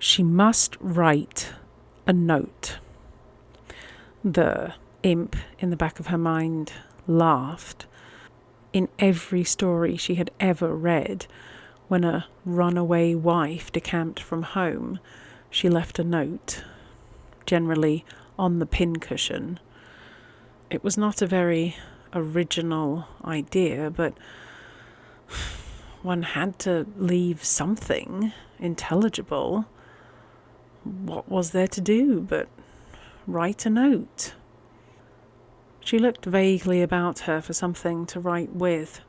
She must write a note. The imp in the back of her mind laughed. In every story she had ever read, when a runaway wife decamped from home, she left a note, generally on the pincushion. It was not a very original idea, but one had to leave something intelligible. What was there to do but write a note? She looked vaguely about her for something to write with.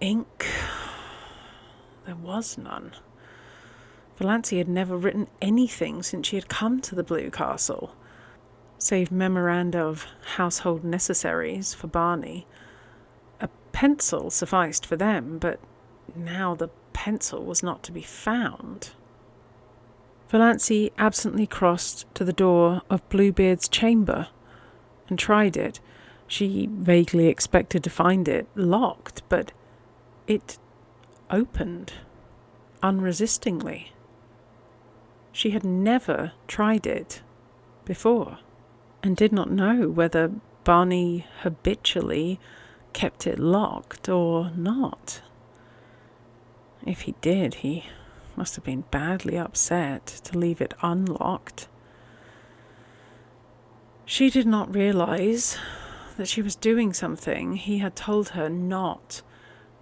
Ink? There was none. Valancy had never written anything since she had come to the Blue Castle, save memoranda of household necessaries for Barney. A pencil sufficed for them, but now the pencil was not to be found. Valancy absently crossed to the door of Bluebeard's chamber and tried it. She vaguely expected to find it locked, but it opened unresistingly. She had never tried it before and did not know whether Barney habitually kept it locked or not. If he did, he must have been badly upset to leave it unlocked. She did not realize that she was doing something he had told her not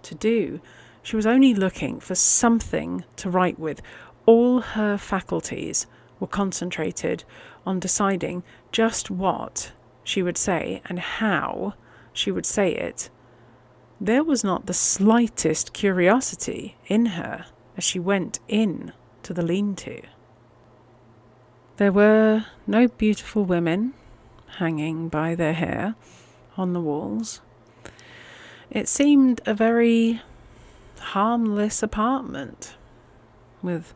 to do. She was only looking for something to write with. All her faculties were concentrated on deciding just what she would say and how she would say it. There was not the slightest curiosity in her as she went in to the lean-to. There were no beautiful women hanging by their hair on the walls. It seemed a very harmless apartment, with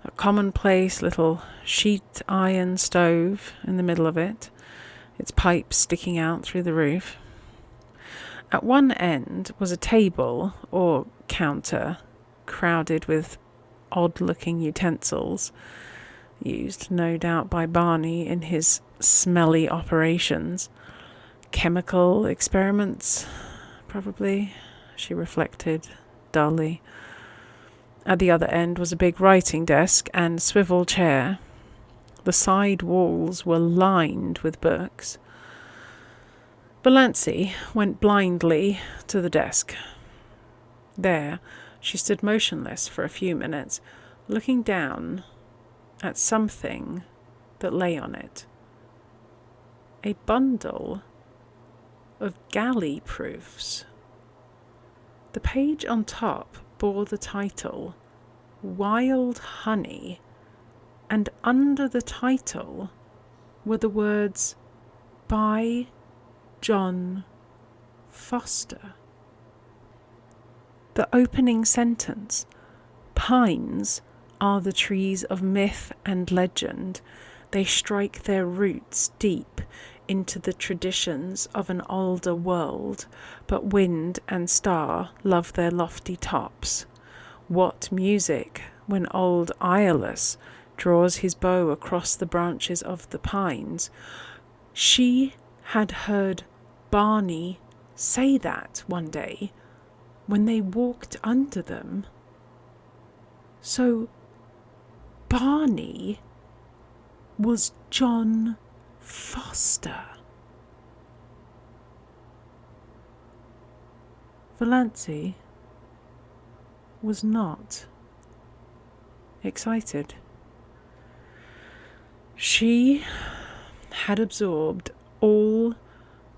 a commonplace little sheet iron stove in the middle of it, its pipes sticking out through the roof. At one end was a table or counter crowded with odd-looking utensils, used no doubt by Barney in his smelly operations. Chemical experiments, probably, she reflected dully. At the other end was a big writing desk and swivel chair. The side walls were lined with books. Valancy went blindly to the desk. There, she stood motionless for a few minutes, looking down at something that lay on it. A bundle of galley proofs. The page on top bore the title Wild Honey, and under the title were the words by John Foster. The opening sentence, "Pines are the trees of myth and legend. They strike their roots deep into the traditions of an older world, but wind and star love their lofty tops. What music when old Iolus draws his bow across the branches of the pines." She had heard Barney say that one day when they walked under them. So Barney was John Foster. Valancy was not excited. She had absorbed all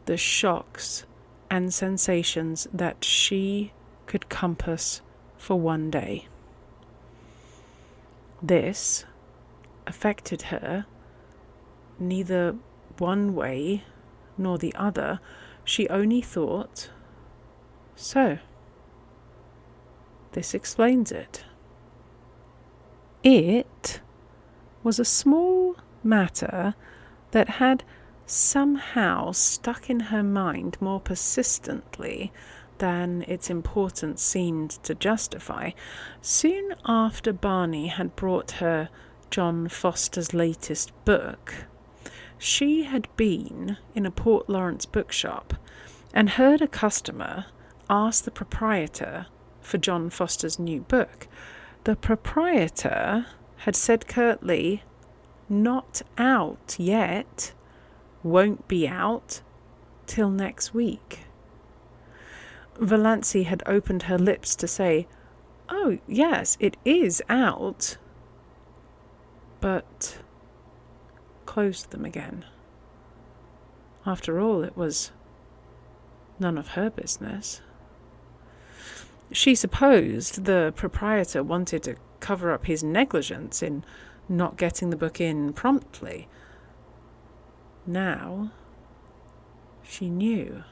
the shocks and sensations that she could compass for one day. This affected her neither one way nor the other. She only thought, so, this explains it. It was a small matter that had somehow stuck in her mind more persistently than its importance seemed to justify, soon after Barney had brought her John Foster's latest book, she had been in a Port Lawrence bookshop and heard a customer ask the proprietor for John Foster's new book. The proprietor had said curtly, "Not out yet, won't be out till next week." Valancy had opened her lips to say, "Oh, yes, it is out," but closed them again. After all, it was none of her business. She supposed the proprietor wanted to cover up his negligence in not getting the book in promptly. Now she knew.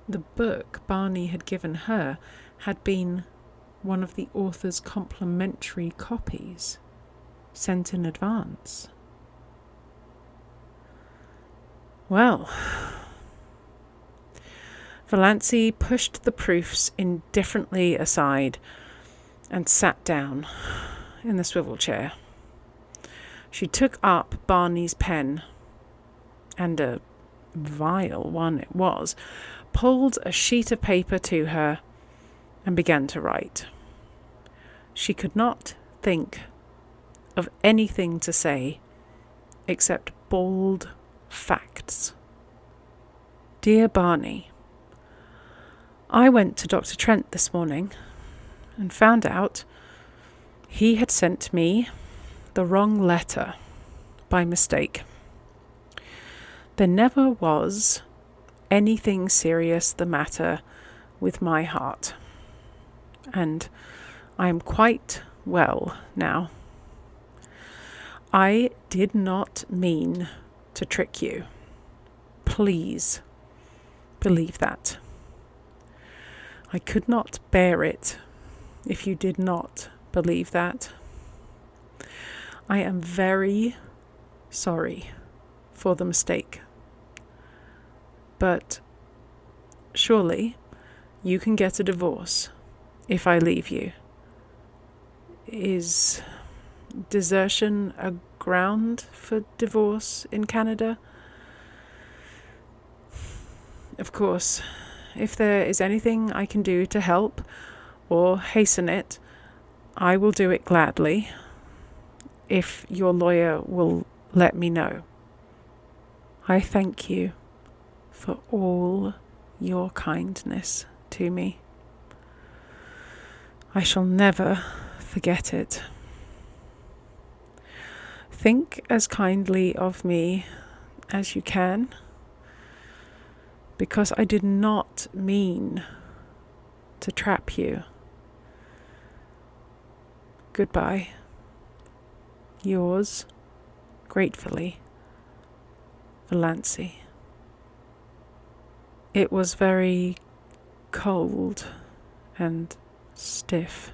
The book Barney had given her had been one of the author's complimentary copies, sent in advance. Well, Valancy pushed the proofs indifferently aside and sat down in the swivel chair. She took up Barney's pen, and a vile one it was, pulled a sheet of paper to her and began to write. She could not think of anything to say except bald facts. Dear Barney, I went to Dr. Trent this morning and found out he had sent me the wrong letter by mistake. There never was anything serious the matter with my heart, and I am quite well now. I did not mean to trick you. Please believe that. I could not bear it if you did not believe that. I am very sorry for the mistake. But surely you can get a divorce if I leave you. Is desertion a ground for divorce in Canada? Of course, if there is anything I can do to help or hasten it, I will do it gladly, if your lawyer will let me know. I thank you for all your kindness to me. I shall never forget it. Think as kindly of me as you can, because I did not mean to trap you. Goodbye. Yours, gratefully, Valancy. It was very cold and stiff,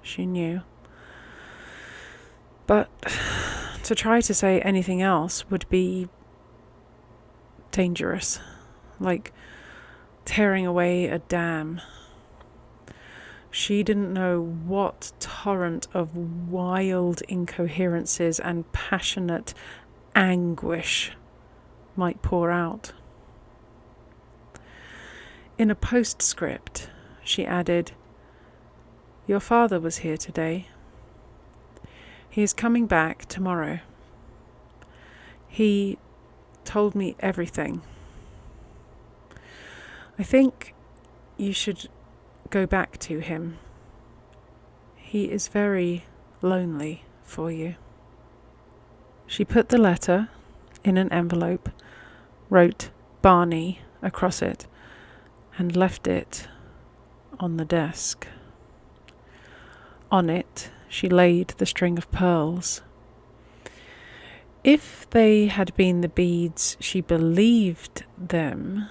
she knew. But to try to say anything else would be dangerous, like tearing away a dam. She didn't know what torrent of wild incoherences and passionate anguish might pour out. In a postscript, she added, "Your father was here today. He is coming back tomorrow. He told me everything. I think you should go back to him. He is very lonely for you." She put the letter in an envelope, wrote Barney across it, and left it on the desk. On it, she laid the string of pearls. If they had been the beads she believed them,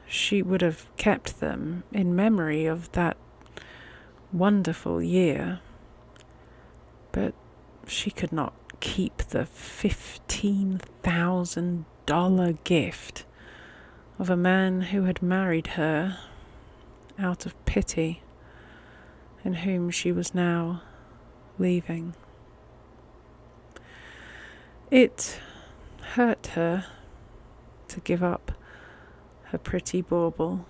she would have kept them in memory of that wonderful year. But she could not keep the $15,000 gift of a man who had married her out of pity and whom she was now leaving. It hurt her to give up her pretty bauble.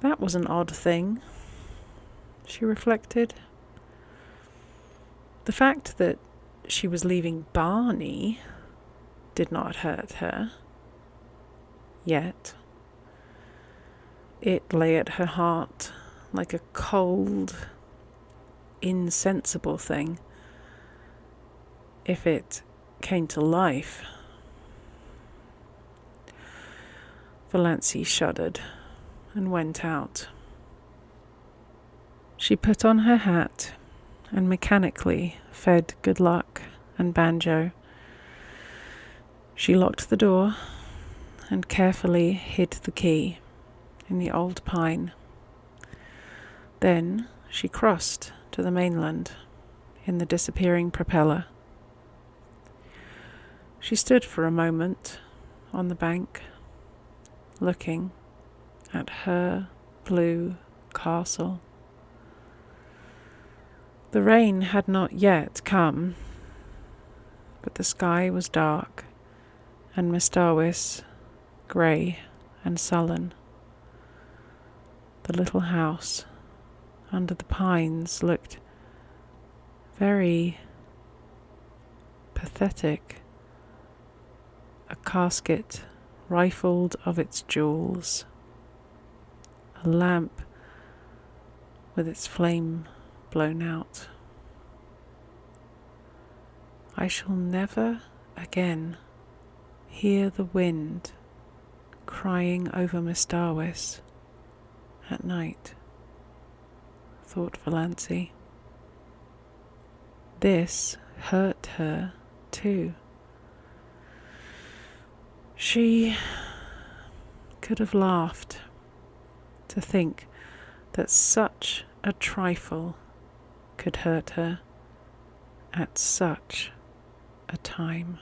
That was an odd thing, she reflected. The fact that she was leaving Barney did not hurt her, yet. It lay at her heart like a cold, insensible thing. If it came to life. Valancy shuddered and went out. She put on her hat and mechanically fed Good Luck and Banjo. She locked the door and carefully hid the key in the old pine. Then she crossed to the mainland in the disappearing propeller. She stood for a moment on the bank, looking at her blue castle. The rain had not yet come, but the sky was dark and Mistawis grey and sullen. The little house under the pines looked very pathetic. A casket rifled of its jewels, a lamp with its flame blown out. I shall never again hear the wind crying over Mistawis at night, thought Valancy. This hurt her too. She could have laughed to think that such a trifle could hurt her at such a time.